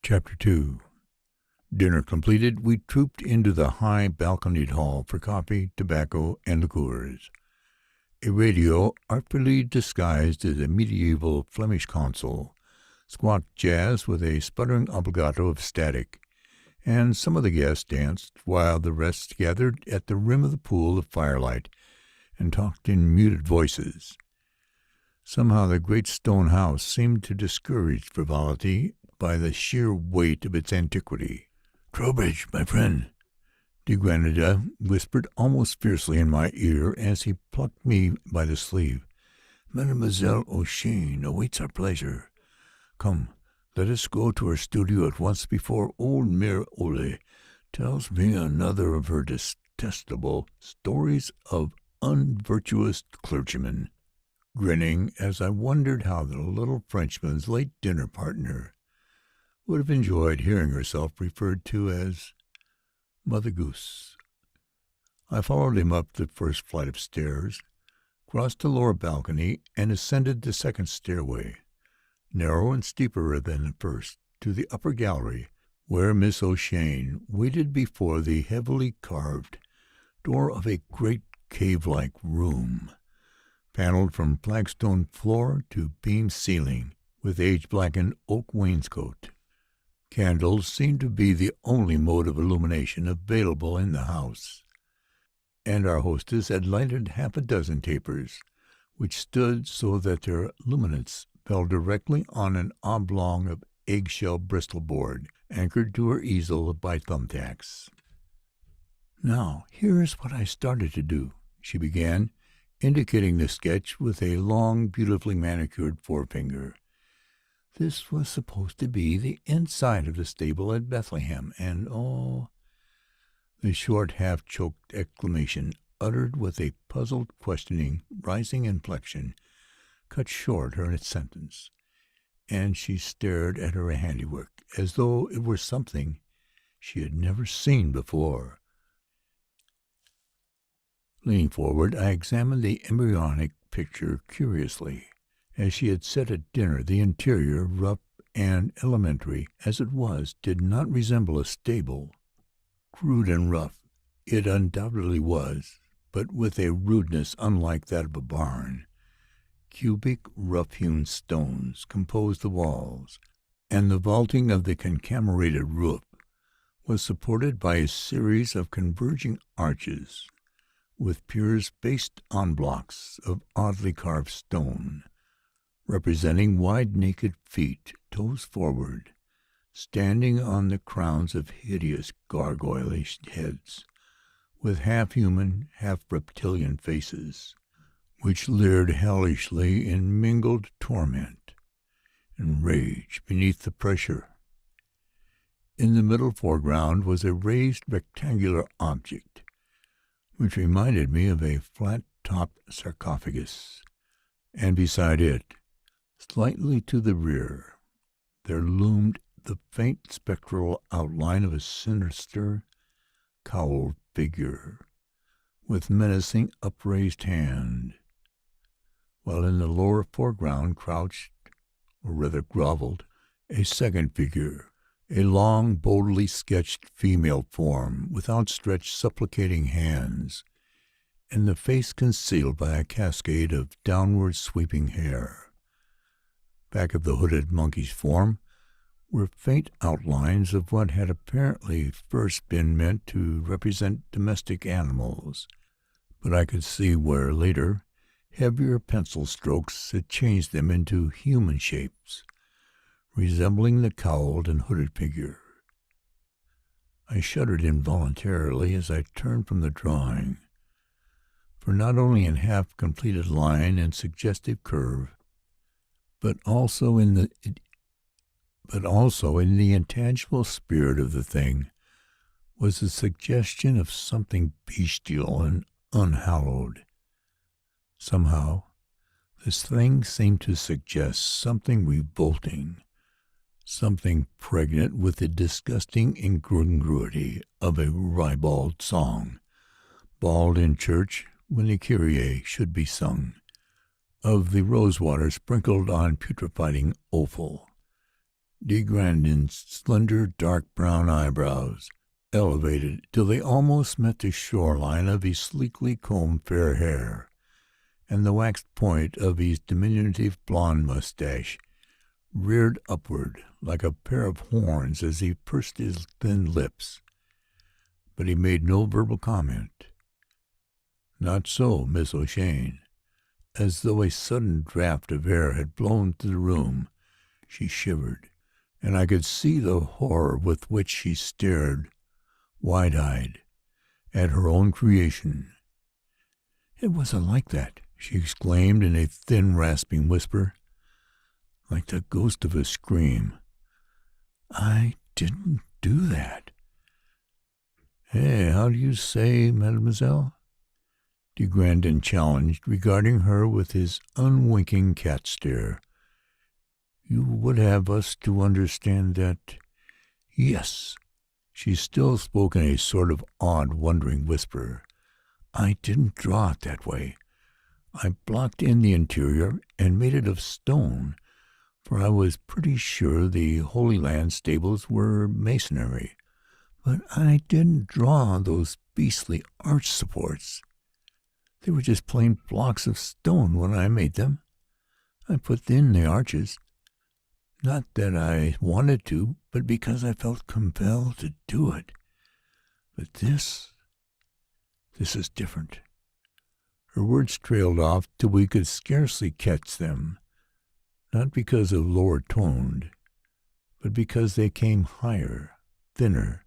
Chapter 2. Dinner completed, we trooped into the high balconied hall for coffee, tobacco, and liqueurs. A radio, artfully disguised as a medieval Flemish console, squawked jazz with a sputtering obligato of static, and some of the guests danced while the rest gathered at the rim of the pool of firelight and talked in muted voices. Somehow the great stone house seemed to discourage frivolity by the sheer weight of its antiquity. "Trowbridge, my friend," de Granada whispered almost fiercely in my ear as he plucked me by the sleeve. "Mademoiselle O'Shane awaits our pleasure. Come, let us go to her studio at once before old Mere Ole tells me another of her detestable stories of unvirtuous clergymen." Grinning as I wondered how the little Frenchman's late dinner partner would have enjoyed hearing herself referred to as Mother Goose. I followed him up the first flight of stairs, crossed the lower balcony, and ascended the second stairway, narrow and steeper than the first, to the upper gallery, where Miss O'Shane waited before the heavily carved door of a great cave-like room, paneled from flagstone floor to beam ceiling, with age-blackened oak wainscot. Candles seemed to be the only mode of illumination available in the house, and our hostess had lighted half a dozen tapers, which stood so that their luminance fell directly on an oblong of eggshell Bristol board, anchored to her easel by thumbtacks. "Now, here's what I started to do," she began, indicating the sketch with a long, beautifully manicured forefinger. "This was supposed to be the inside of the stable at Bethlehem, and oh—" The short, half-choked exclamation, uttered with a puzzled, questioning, rising inflection, cut short her sentence, and she stared at her handiwork as though it were something she had never seen before. Leaning forward, I examined the embryonic picture curiously. As she had said at dinner, the interior, rough and elementary as it was, did not resemble a stable. Crude and rough it undoubtedly was, but with a rudeness unlike that of a barn. Cubic, rough-hewn stones composed the walls, and the vaulting of the concamenated roof was supported by a series of converging arches, with piers based on blocks of oddly carved stone, representing wide naked feet, toes forward, standing on the crowns of hideous gargoylish heads, with half-human, half-reptilian faces, which leered hellishly in mingled torment and rage beneath the pressure. In the middle foreground was a raised rectangular object, which reminded me of a flat-topped sarcophagus, and beside it, slightly to the rear, there loomed the faint spectral outline of a sinister, cowled figure, with menacing upraised hand, while in the lower foreground crouched, or rather grovelled, a second figure, a long, boldly sketched female form, with outstretched, supplicating hands, and the face concealed by a cascade of downward sweeping hair. Back of the hooded monkey's form were faint outlines of what had apparently first been meant to represent domestic animals, but I could see where, later, heavier pencil strokes had changed them into human shapes, resembling the cowled and hooded figure. I shuddered involuntarily as I turned from the drawing, for not only in half-completed line and suggestive curve, but also in the intangible spirit of the thing, was the suggestion of something bestial and unhallowed. Somehow, this thing seemed to suggest something revolting, something pregnant with the disgusting incongruity of a ribald song, bawled in church when the Kyrie should be sung, of the rosewater sprinkled on putrefying offal, De Grandin's slender, dark brown eyebrows elevated till they almost met the shoreline of his sleekly combed fair hair, and the waxed point of his diminutive blond mustache reared upward like a pair of horns as he pursed his thin lips. But he made no verbal comment. Not so Miss O'Shane. As though a sudden draught of air had blown through the room, she shivered, and I could see the horror with which she stared, wide-eyed, at her own creation. "It wasn't like that," she exclaimed in a thin, rasping whisper, like the ghost of a scream. "I didn't do that." "Eh, how do you say, mademoiselle?" De Grandin challenged, regarding her with his unwinking cat stare. "You would have us to understand that—" "Yes." She still spoke in a sort of odd, wondering whisper. "I didn't draw it that way. I blocked in the interior and made it of stone, for I was pretty sure the Holy Land stables were masonry. But I didn't draw those beastly arch supports. They were just plain blocks of stone when I made them. I put in the arches, not that I wanted to, but because I felt compelled to do it. But this is different." Her words trailed off till we could scarcely catch them, not because of lower toned, but because they came higher, thinner,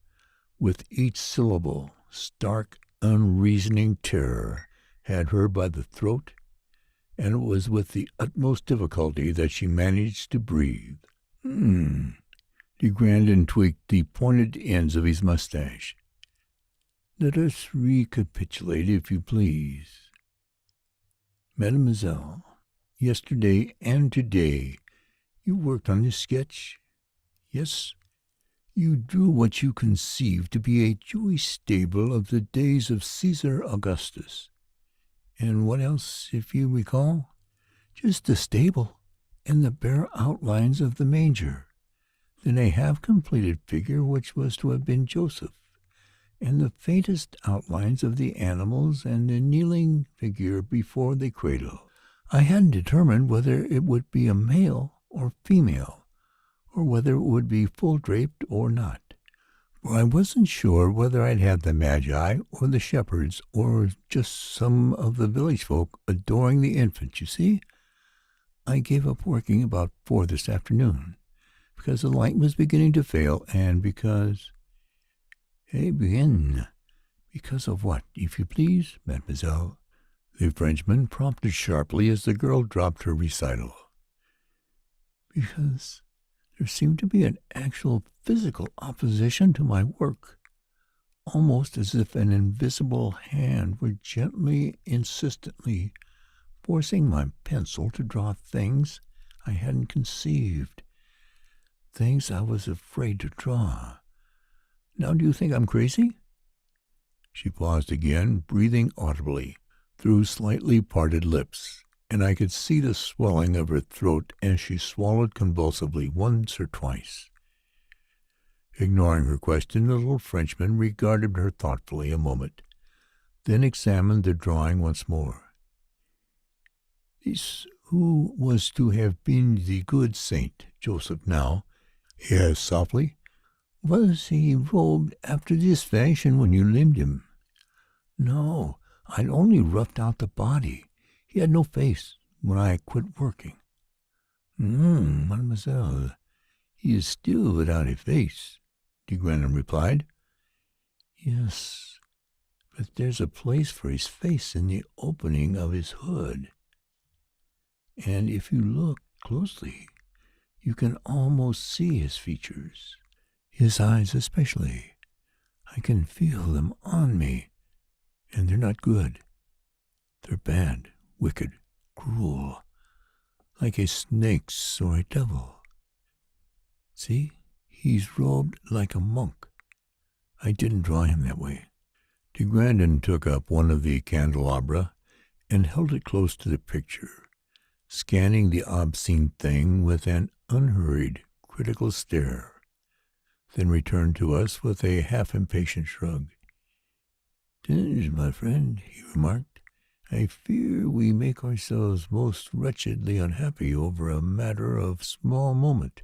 with each syllable. Stark, unreasoning terror had her by the throat, and it was with the utmost difficulty that she managed to breathe. De Grandin tweaked the pointed ends of his mustache. "Let us recapitulate, if you please. Mademoiselle, yesterday and today you worked on this sketch. Yes, you drew what you conceived to be a Jewish stable of the days of Caesar Augustus. And what else, if you recall? Just the stable and the bare outlines of the manger. Then a half-completed figure which was to have been Joseph, and the faintest outlines of the animals and the kneeling figure before the cradle. I hadn't determined whether it would be a male or female, or whether it would be full-draped or not. For I wasn't sure whether I'd have the Magi or the shepherds or just some of the village folk adoring the infant, you see. I gave up working about 4 this afternoon, because the light was beginning to fail, and because— "Eh bien, because of what, if you please, mademoiselle?" the Frenchman prompted sharply as the girl dropped her recital. "Because there seemed to be an actual physical opposition to my work, almost as if an invisible hand were gently, insistently forcing my pencil to draw things I hadn't conceived, things I was afraid to draw. Now do you think I'm crazy?" She paused again, breathing audibly through slightly parted lips, and I could see the swelling of her throat as she swallowed convulsively once or twice. Ignoring her question, the little Frenchman regarded her thoughtfully a moment, then examined the drawing once more. "This who was to have been the good Saint Joseph now," he asked softly, "was he robed after this fashion when you limned him?" "No, I'd only roughed out the body. He had no face when I quit working." Mademoiselle, he is still without a face," de Grandin replied. "Yes, but there's a place for his face in the opening of his hood. And if you look closely, you can almost see his features, his eyes especially. I can feel them on me, and they're not good. They're bad, wicked, cruel, like a snake's or a devil. See, he's robed like a monk. I didn't draw him that way." De Grandin took up one of the candelabra and held it close to the picture, scanning the obscene thing with an unhurried, critical stare, then returned to us with a half-impatient shrug. "'Tis, my friend," he remarked. "I fear we make ourselves most wretchedly unhappy over a matter of small moment.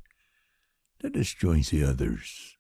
Let us join the others."